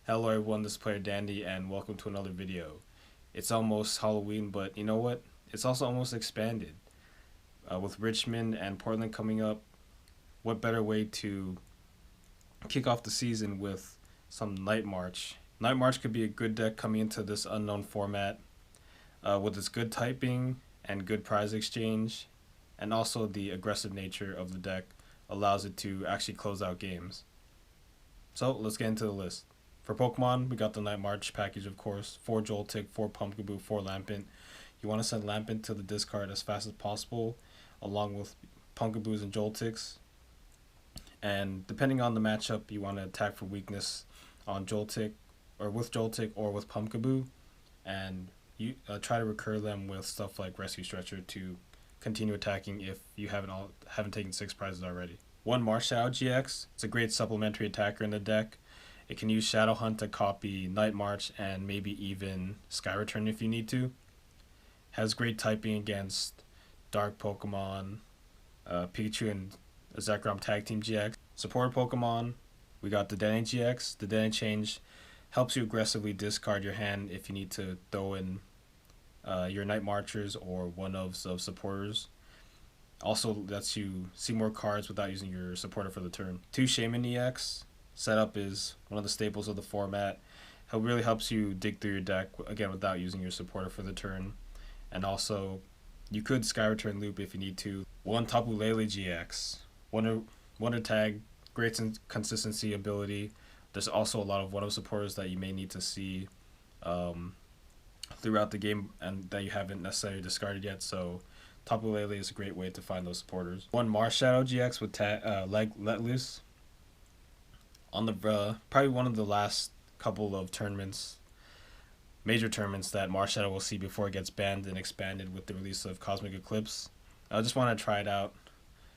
Hello everyone, this is Player Dandy and welcome to another video. It's almost Halloween, but you know what? It's also almost expanded. With Richmond and Portland coming up, what better way to kick off the season with some Night March? Night March could be a good deck coming into this unknown format with its good typing and good prize exchange, and also the aggressive nature of the deck allows it to actually close out games. So let's get into the list. For Pokemon, we got the Night March package, of course. 4 Joltik, 4 Pumpkaboo, 4 Lampent. You want to send Lampent to the discard as fast as possible, along with Pumpkaboos and Joltiks. And depending on the matchup, you want to attack for weakness on Joltik, or with Joltik, or with Pumpkaboo. And you try to recur them with stuff like Rescue Stretcher to continue attacking if you haven't taken 6 prizes already. 1 Marshadow GX. It's a great supplementary attacker in the deck. It can use Shadow Hunt to copy Night March and maybe even Sky Return if you need to. Has great typing against Dark Pokemon, Pikachu and Zekrom Tag Team GX. Supporter Pokemon, we got the Dedenne GX. The Dedenne change helps you aggressively discard your hand if you need to throw in your Night Marchers or one of the supporters. Also lets you see more cards without using your supporter for the turn. 2 Shaman EX. Setup is one of the staples of the format. It really helps you dig through your deck, again, without using your supporter for the turn. And also, you could Sky Return loop if you need to. 1 Tapu Lele GX. Wonder Tag, great consistency ability. There's also a lot of one-of supporters that you may need to see throughout the game and that you haven't necessarily discarded yet, so Tapu Lele is a great way to find those supporters. 1 Marshadow GX with Let Loose. On the probably one of the last couple of tournaments, major tournaments that Marshadow will see before it gets banned and expanded with the release of Cosmic Eclipse. I just want to try it out.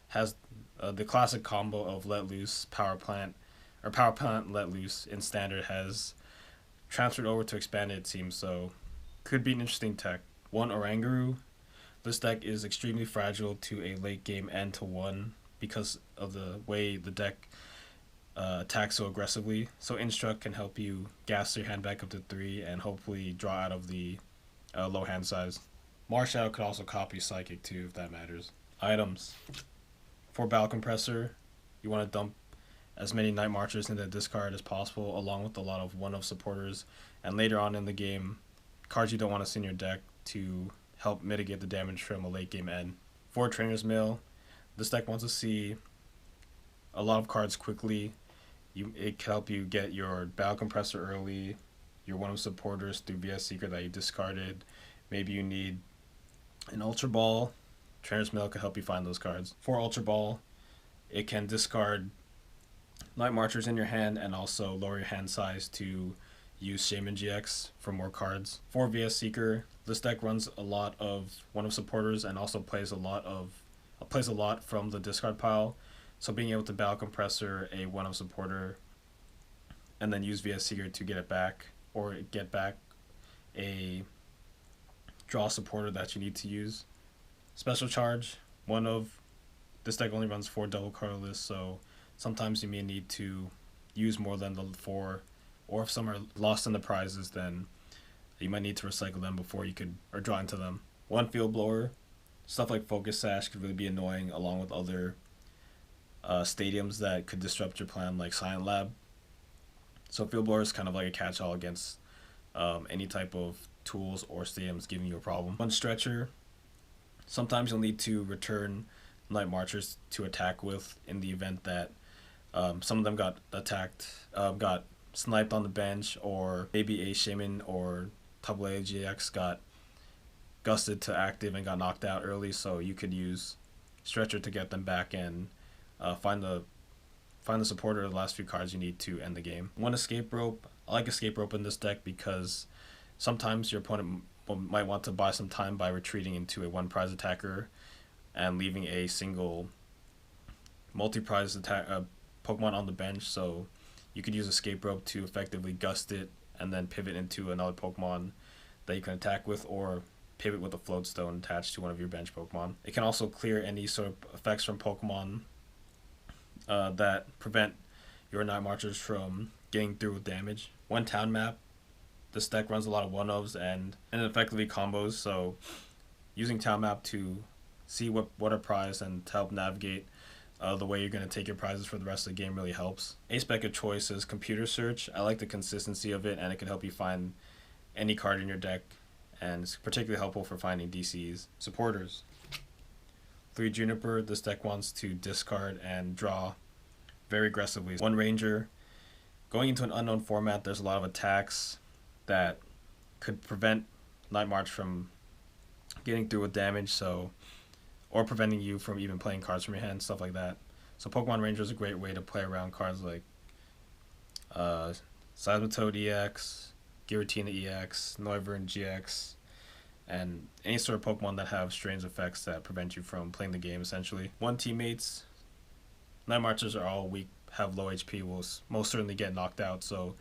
Has the classic combo of Let Loose, Power Plant Let Loose in Standard has transferred over to expanded, it seems, so could be an interesting tech. 1 Oranguru. This deck is extremely fragile to a late game end to 1 because of the way the deck attack so aggressively. So Instruct can help you gas your hand back up to 3 and hopefully draw out of the low hand size. Marshadow could also copy Psychic too if that matters. Items. For Battle Compressor, you want to dump as many Night Marchers into the discard as possible, along with a lot of one-of supporters, and later on in the game, cards you don't want to see in your deck to help mitigate the damage from a late game end. For Trainer's Mail, this deck wants to see a lot of cards quickly. It can help you get your Battle Compressor early, your one-of supporters through VS Secret that you discarded. Maybe you need an Ultra Ball. Trainer's Mail can help you find those cards. For Ultra Ball, it can discard Night Marchers in your hand and also lower your hand size to use Shaman GX for more cards. For VS Seeker, this deck runs a lot of one-of supporters and also plays a lot from the discard pile. So being able to Battle Compressor a one-of supporter and then use VS Seeker to get it back, or get back a draw supporter that you need to use. Special Charge, this deck only runs 4 double colorless, so sometimes you may need to use more than the 4, or if some are lost in the prizes, then you might need to recycle them before you could or draw into them. 1 Field Blower, stuff like Focus Sash could really be annoying, along with other stadiums that could disrupt your plan, like Silent Lab. So Field Blower is kind of like a catch-all against any type of tools or stadiums giving you a problem. 1 Stretcher, sometimes you'll need to return Night Marchers to attack with in the event that some of them got sniped on the bench, or maybe a Shaman or Tapu Lele GX got gusted to active and got knocked out early, so you could use Stretcher to get them back and find the supporter of the last few cards you need to end the game. 1 Escape Rope. I like Escape Rope in this deck because sometimes your opponent might want to buy some time by retreating into a 1 prize attacker and leaving a single multi-prize Pokemon on the bench, so you could use Escape Rope to effectively gust it and then pivot into another Pokemon that you can attack with, or pivot with a Float Stone attached to one of your bench Pokemon. It can also clear any sort of effects from Pokemon that prevent your Night Marchers from getting through with damage. One town map. This deck runs a lot of one-ofs and effectively combos, so using town map to see what are prized and to help navigate the way you're going to take your prizes for the rest of the game really helps. A spec of choice is computer search. I like the consistency of it, and it can help you find any card in your deck, and it's particularly helpful for finding DCs. Supporters. 3 Juniper. This deck wants to discard and draw very aggressively. 1 Ranger. Going into an unknown format, there's a lot of attacks that could prevent Night March from getting through with damage, or preventing you from even playing cards from your hand, stuff like that. So Pokemon Ranger is a great way to play around cards like Seismitoad EX, Giratina EX, Noivern GX, and any sort of Pokemon that have strange effects that prevent you from playing the game, essentially. 1 Teammates. Night Marchers are all weak, have low HP, will most certainly get knocked out, so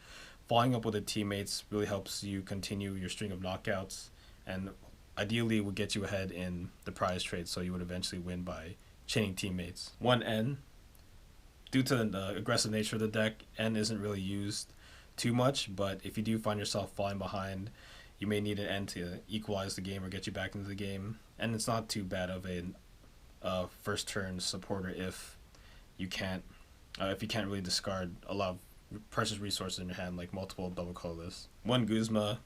following up with the Teammates really helps you continue your string of knockouts, and ideally would get you ahead in the prize trade, so you would eventually win by chaining Teammates. 1 N. Due to the aggressive nature of the deck, N isn't really used too much, but if you do find yourself falling behind, you may need an N to equalize the game or get you back into the game, and it's not too bad of a first turn supporter if you can't really discard a lot of precious resources in your hand, like multiple double colorless. 1 Guzma.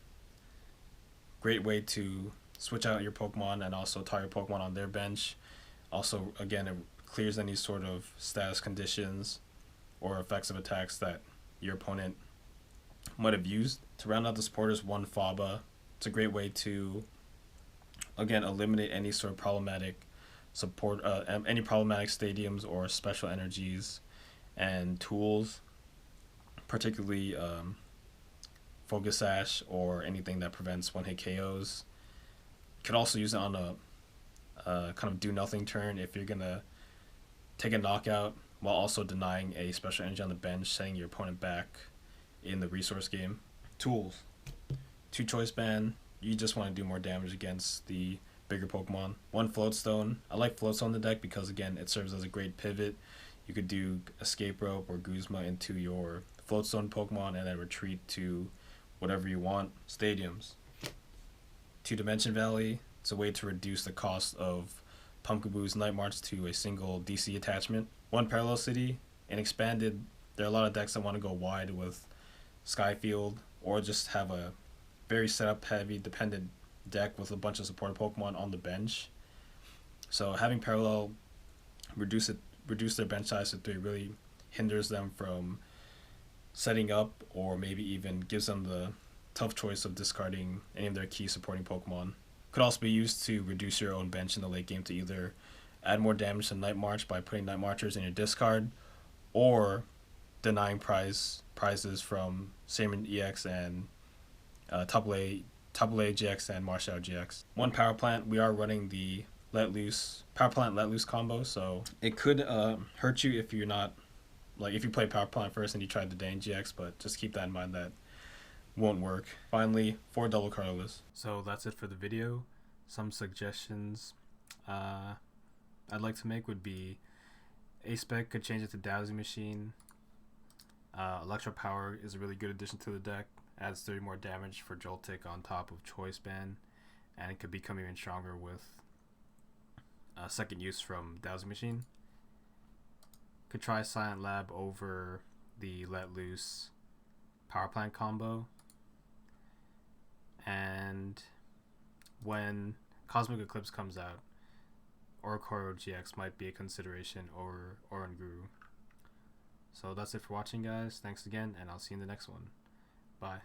Great way to switch out your Pokemon and also tie your Pokemon on their bench. Also, again, it clears any sort of status conditions or effects of attacks that your opponent might have used. To round out the supporters, 1 Faba. It's a great way to, again, eliminate any sort of problematic any problematic stadiums or special energies and tools, particularly Focus Sash or anything that prevents one-hit KOs. Could also use it on a kind of do-nothing turn if you're going to take a knockout while also denying a special energy on the bench, setting your opponent back in the resource game. Tools. 2 Choice Band. You just want to do more damage against the bigger Pokemon. 1 Floatstone. I like Floatstone in the deck because, again, it serves as a great pivot. You could do Escape Rope or Guzma into your Floatstone Pokemon and then retreat to whatever you want. Stadiums. 2 Dimension Valley. It's a way to reduce the cost of Pumpkaboo's Night March to a single DC attachment. 1 Parallel City. In Expanded, there are a lot of decks that want to go wide with Skyfield or just have a very setup heavy dependent deck with a bunch of support Pokemon on the bench. So having Parallel reduce their bench size to 3 really hinders them from setting up, or maybe even gives them the tough choice of discarding any of their key supporting Pokemon. Could also be used to reduce your own bench in the late game to either add more damage to Night March by putting Night Marchers in your discard, or denying prizes from Saman EX and AA GX and Marshall GX. 1 Power Plant. We are running the Power Plant Let Loose combo, so it could hurt you if you're not, like, if you play Power Plant first and you try the Dane GX, but just keep that in mind, that won't work. Finally, 4 double colorless. So that's it for the video. Some suggestions I'd like to make would be A-Spec could change it to Dowsing Machine. Electro Power is a really good addition to the deck. Adds 30 more damage for Joltik on top of Choice Band, and it could become even stronger with second use from Dowsing Machine. Could try Silent Lab over the Let Loose Power Plant combo. And when Cosmic Eclipse comes out, Oricoro GX might be a consideration over Oranguru. So that's it for watching, guys. Thanks again, and I'll see you in the next one. Bye.